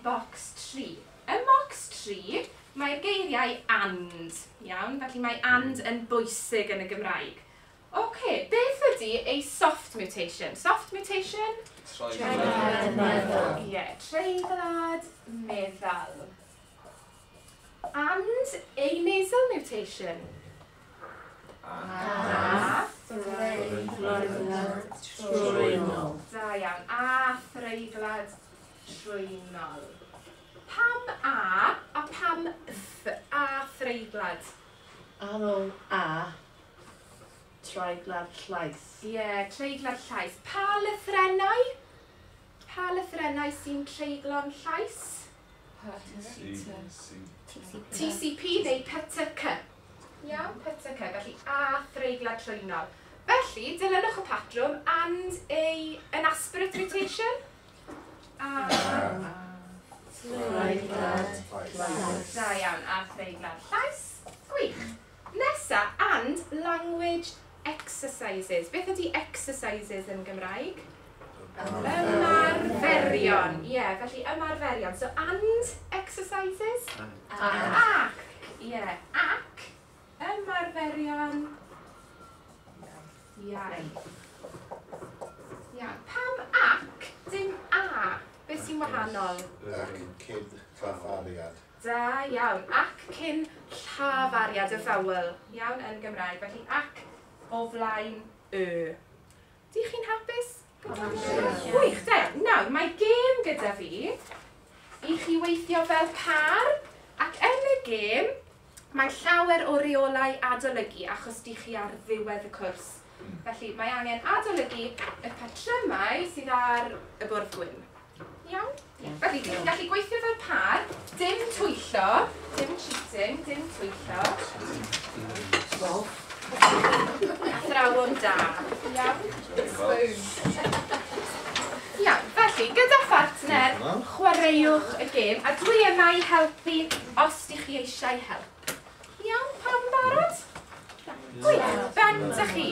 bocs 3. Ym bocs 3, mae'r geiriau and, iawn? Felly mae and yn bwysig yn y Gymraeg. Oce, beth ydy ei soft mutation? Soft mutation? Treiglad meddal. Ie, treiglad meddal. And ei nasal mutation? A Treiglad trwynol. Da iawn, a threiglad trwynol. Pam a pam a threiglad? Ar ôl a, treiglad llais. Ie, treiglad llais. Pa lythrennau? Pa lythrennau sy'n treiglo'n llais? TCP neu PTC. Iawn, PTC. Felly a threiglad trwynol. Felly, dilynwch y patrwm and an aspirate mutation. Treiglad llais. Da iawn, a threiglad llais. Gwych. Nesa, and language exercises. Beth ydy exercises yn Gymraeg? Ymarferion. Ie, felly ymarferion. So, and exercises? Ac. Ie, ac. Ymarferion. Iawn. Iawn. Pam ac? Dim a. Beth sy'n wahanol? Cyn llafariad. Da iawn. Ac cyn llafariad y fawel. Iawn, yn Gymraeg. Felly ac o flaen y. Di chi'n hapus? Gwych, da iawn. Nawr, mae gêm gyda fi i chi weithio fel par, ac yn y gêm mae llawer o reolau adolygu achos di chi ar ddiwedd y cwrs. Felly mae angen adolygu y patrymau sydd ar y bwrdd gwyn. Iawn? Felly, chi'n gallu gweithio fel par, dim twyllo, dim cheating, dim twyllo. Athrawon da. Iawn? Iawn, felly, gyda partner, chwaraewch y gêm, a dwi yma i helpu os ydych chi eisiau help. Iawn, pam barod? Gwych, ben, da chi.